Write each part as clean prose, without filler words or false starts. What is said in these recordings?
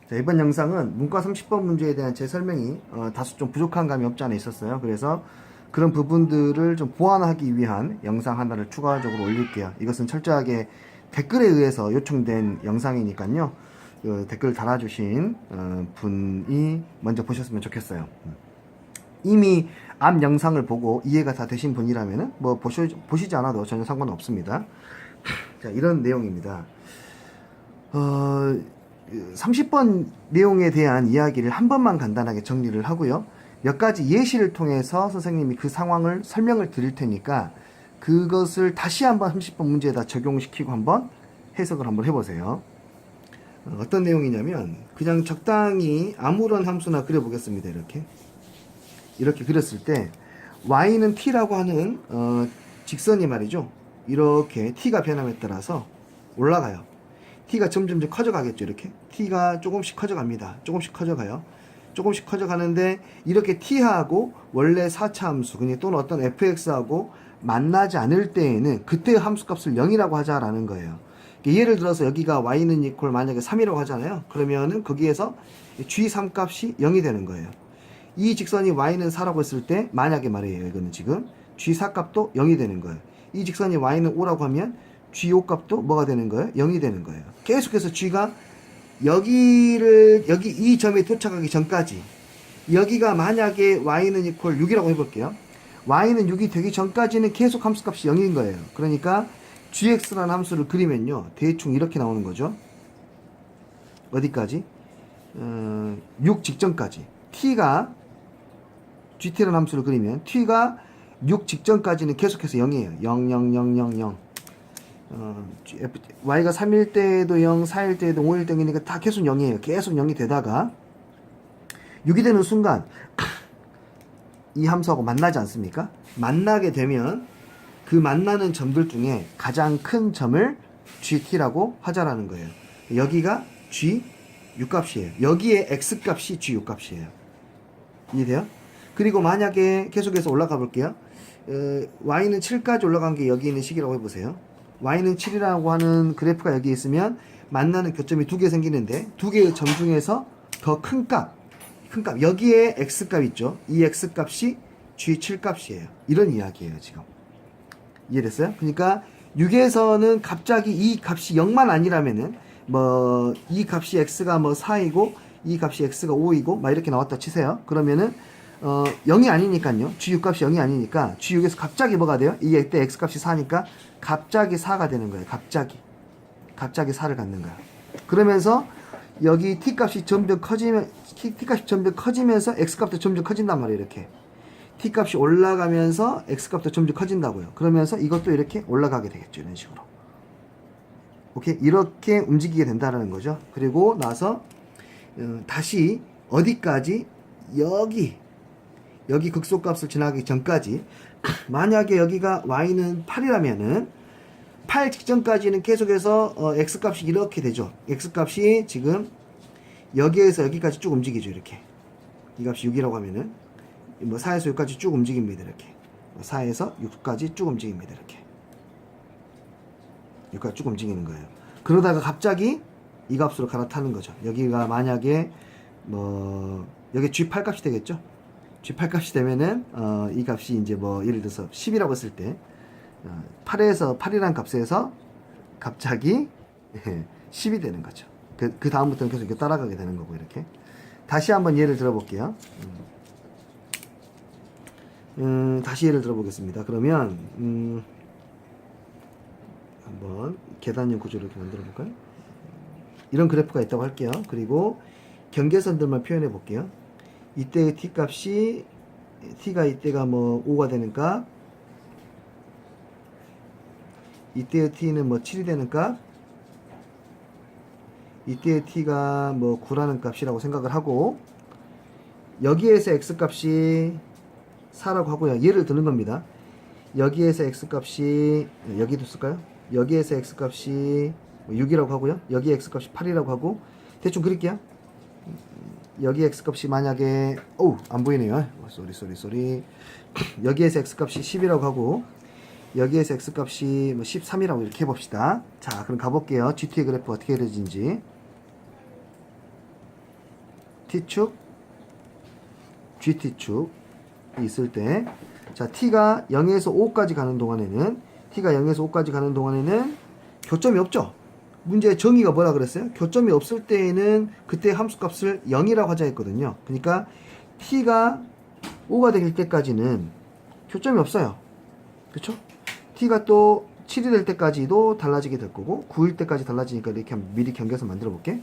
자, 이번 영상은 문과 30번 문제에 대한 제 설명이 다소 좀 부족한 감이 없지 않아 있었어요. 그래서 그런 부분들을 좀 보완하기 위한 영상 하나를 추가적으로 올릴게요. 이것은 철저하게 댓글에 의해서 요청된 영상이니까요. 그 댓글 달아주신 분이 먼저 보셨으면 좋겠어요. 이미 앞 영상을 보고 이해가 다 되신 분이라면 뭐 보시지 않아도 전혀 상관없습니다. 자, 이런 내용입니다. 30번 내용에 대한 이야기를 한 번만 간단하게 정리를 하고요. 몇 가지 예시를 통해서 선생님이 그 상황을 설명을 드릴 테니까 그것을 다시 한번 30번 문제에다 적용시키고 한번 해석을 한번 해보세요. 어떤 내용이냐면 그냥 적당히 아무런 함수나 그려보겠습니다. 이렇게 그렸을 때 y는 t라고 하는 직선이 말이죠. 이렇게 t가 변함에 따라서 올라가요. t가 점점 커져가겠죠. 이렇게 t가 조금씩 커져갑니다. 조금씩 커져가요. 조금씩 커져가는데 이렇게 t하고 원래 4차 함수 또는 어떤 fx하고 만나지 않을 때에는 그때의 함수값을 0이라고 하자라는 거예요. 예를 들어서 여기가 y는 이퀄 만약에 3이라고 하잖아요. 그러면은 거기에서 g3 값이 0이 되는 거예요. 이 직선이 y는 4라고 했을 때 만약에 말이에요. 이거는 지금 g4 값도 0이 되는 거예요. 이 직선이 y는 5라고 하면 g5 값도 뭐가 되는 거예요? 0이 되는 거예요. 계속해서 g가 여기 이 점에 도착하기 전까지 여기가 만약에 y는 이퀄 6이라고 해볼게요. y는 6이 되기 전까지는 계속 함수값이 0인 거예요. 그러니까 gx라는 함수를 그리면요. 대충 이렇게 나오는 거죠. 어디까지? 6 직전까지. t가 gt라는 함수를 그리면 t가 6 직전까지는 계속해서 0이에요. 0, 0, 0, 0, 0. y가 3일 때에도 0, 4일 때에도 5일 때이니까 다 계속 0이에요. 계속 0이 되다가 6이 되는 순간 이 함수하고 만나지 않습니까? 만나게 되면 그 만나는 점들 중에 가장 큰 점을 gt라고 하자라는 거예요. 여기가 g6 값이에요. 여기에 x값이 g6 값이에요. 이해돼요? 그리고 만약에 계속해서 올라가 볼게요. y는 7까지 올라간 게 여기 있는 식이라고 해보세요. y는 7이라고 하는 그래프가 여기 있으면 만나는 교점이 두 개 생기는데 두 개의 점 중에서 더 큰 값, 여기에 x값 있죠. 이 x값이 g7 값이에요. 이런 이야기예요. 지금 이해됐어요? 그러니까 6에서는 갑자기 이 값이 0만 아니라면은 뭐 이 값이 x가 뭐 4이고 이 값이 x가 5이고 막 이렇게 나왔다 치세요. 그러면은 0이 아니니까요. g6 값이 0이 아니니까 g6에서 갑자기 뭐가 돼요? 이때 x 값이 4니까 갑자기 4가 되는 거예요. 갑자기 4를 갖는 거야. 그러면서 여기 t 값이 점점 커지면서 x 값도 점점 커진단 말이에요. 이렇게 t 값이 올라가면서 x 값도 점점 커진다고요. 그러면서 이것도 이렇게 올라가게 되겠죠. 이런 식으로. 오케이? 이렇게 움직이게 된다는 거죠. 그리고 나서 다시 어디까지? 여기 극소값을 지나기 전까지 만약에 여기가 y는 8이라면은 8 직전까지는 계속해서 x값이 이렇게 되죠. x값이 지금 여기에서 여기까지 쭉 움직이죠. 이렇게 이 값이 6이라고 하면은 뭐 4에서 6까지 쭉 움직입니다. 이렇게 4에서 6까지 쭉 움직입니다. 이렇게 6까지 쭉 움직이는 거예요. 그러다가 갑자기 이 값으로 갈아타는 거죠. 여기가 만약에 뭐 여기 g8 값이 되겠죠. g8 값이 되면은 이 값이 이제 뭐 예를 들어서 10이라고 했을 때 8이라는 값에서 갑자기 10이 되는 거죠. 그 다음부터는 계속 이렇게 따라가게 되는 거고 이렇게. 다시 한번 예를 들어볼게요. 다시 예를 들어보겠습니다. 그러면 한번 계단형 구조를 이렇게 만들어 볼까요? 이런 그래프가 있다고 할게요. 그리고 경계선들만 표현해 볼게요. 이때의 t 값이 t가 이때가 뭐 5가 되는 값, 이때의 t는 뭐 7이 되는 값, 이때의 t가 뭐 9라는 값이라고 생각을 하고 여기에서 x 값이 4라고 하고요. 예를 드는 겁니다. 여기에서 x 값이 여기도 쓸까요? 여기에서 x 값이 6이라고 하고요. 여기 x 값이 8이라고 하고 대충 그릴게요. 여기 x 값이 만약에 안 보이네요. 쏘리. 여기에서 x 값이 10이라고 하고 여기에서 x 값이 뭐 13이라고 이렇게 해봅시다. 자, 그럼 가볼게요. GT의 그래프 어떻게 그려진지. t축, gt축 있을 때, 자, t가 0에서 5까지 가는 동안에는, t가 0에서 5까지 가는 동안에는 교점이 없죠. 문제의 정의가 뭐라 그랬어요? 교점이 없을 때에는 그때 함수값을 0이라고 하자 했거든요. 그러니까 t가 5가 될 때까지는 교점이 없어요. 그쵸? t가 또 7이 될 때까지도 달라지게 될 거고 9일 때까지 달라지니까 이렇게 미리 경계선 만들어 볼게.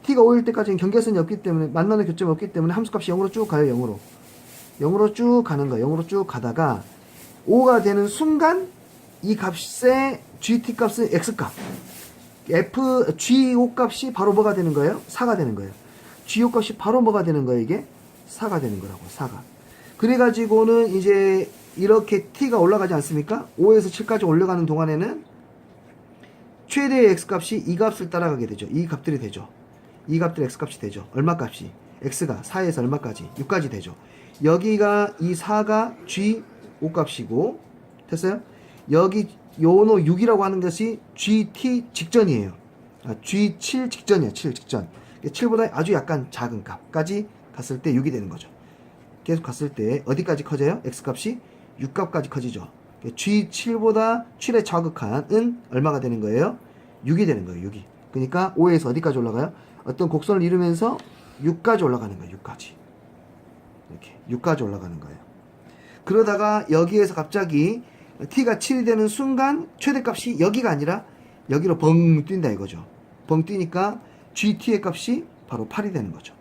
t가 5일 때까지는 경계선이 없기 때문에 만나는 교점이 없기 때문에 함수값이 0으로 쭉 가요. 0으로 쭉 가는 거예요. 0으로 쭉 가다가 5가 되는 순간 이 값의 gt 값은 x값 G5 값이 바로 뭐가 되는 거예요? 4가 되는 거예요. G5 값이 바로 뭐가 되는 거예요? 이게 4가 되는 거라고. 4가. 그래가지고는 이제 이렇게 t가 올라가지 않습니까? 5에서 7까지 올라가는 동안에는 최대의 x값이 이 값을 따라가게 되죠. 이 값들이 되죠. 이 값들 x값이 되죠. 얼마 값이? x가 4에서 얼마까지? 6까지 되죠. 여기가 이 4가 G5 값이고 됐어요? 여기 요노 6이라고 하는 것이 GT 직전이에요. G7 직전이에요. 7 직전. 7보다 아주 약간 작은 값까지 갔을 때 6이 되는 거죠. 계속 갔을 때 어디까지 커져요? x값이 6값까지 커지죠. G7보다 7의 좌극한은 얼마가 되는 거예요? 6이 되는 거예요. 6이. 그러니까 5에서 어디까지 올라가요? 어떤 곡선을 이루면서 6까지 올라가는 거예요. 6까지. 이렇게 6까지 올라가는 거예요. 그러다가 여기에서 갑자기 t가 7이 되는 순간 최대값이 여기가 아니라 여기로 벙 뛴다 이거죠. 벙 뛰니까 gt의 값이 바로 8이 되는 거죠.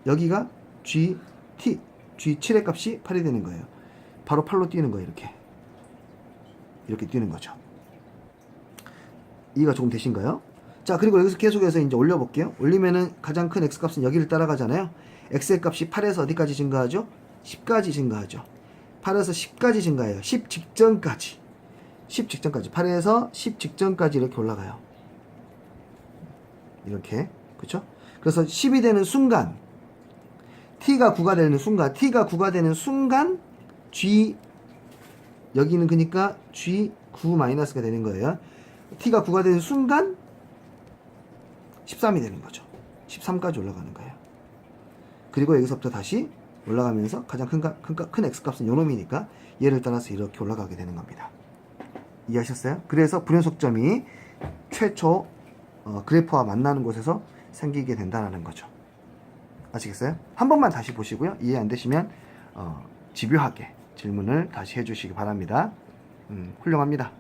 여기가 g7의 값이 8이 되는 거예요. 바로 8로 뛰는 거예요. 이렇게 뛰는 거죠. 이해가 조금 되신가요? 자, 그리고 여기서 계속해서 이제 올려볼게요. 올리면은 가장 큰 x값은 여기를 따라가잖아요. x의 값이 8에서 어디까지 증가하죠? 10까지 증가하죠. 8에서 10까지 증가해요. 10 직전까지. 10 직전까지. 8에서 10 직전까지 이렇게 올라가요. 이렇게. 그쵸? 그래서 10이 되는 순간, t가 9가 되는 순간, g, 여기는 그러니까 g9 마이너스가 되는 거예요. t가 9가 되는 순간, 13이 되는 거죠. 13까지 올라가는 거예요. 그리고 여기서부터 다시 올라가면서 가장 큰 x값은 요놈이니까 얘를 따라서 이렇게 올라가게 되는 겁니다. 이해하셨어요? 그래서 불연속점이 최초 그래프와 만나는 곳에서 생기게 된다는 거죠. 아시겠어요? 한 번만 다시 보시고요. 이해 안 되시면 집요하게 질문을 다시 해주시기 바랍니다. 훌륭합니다.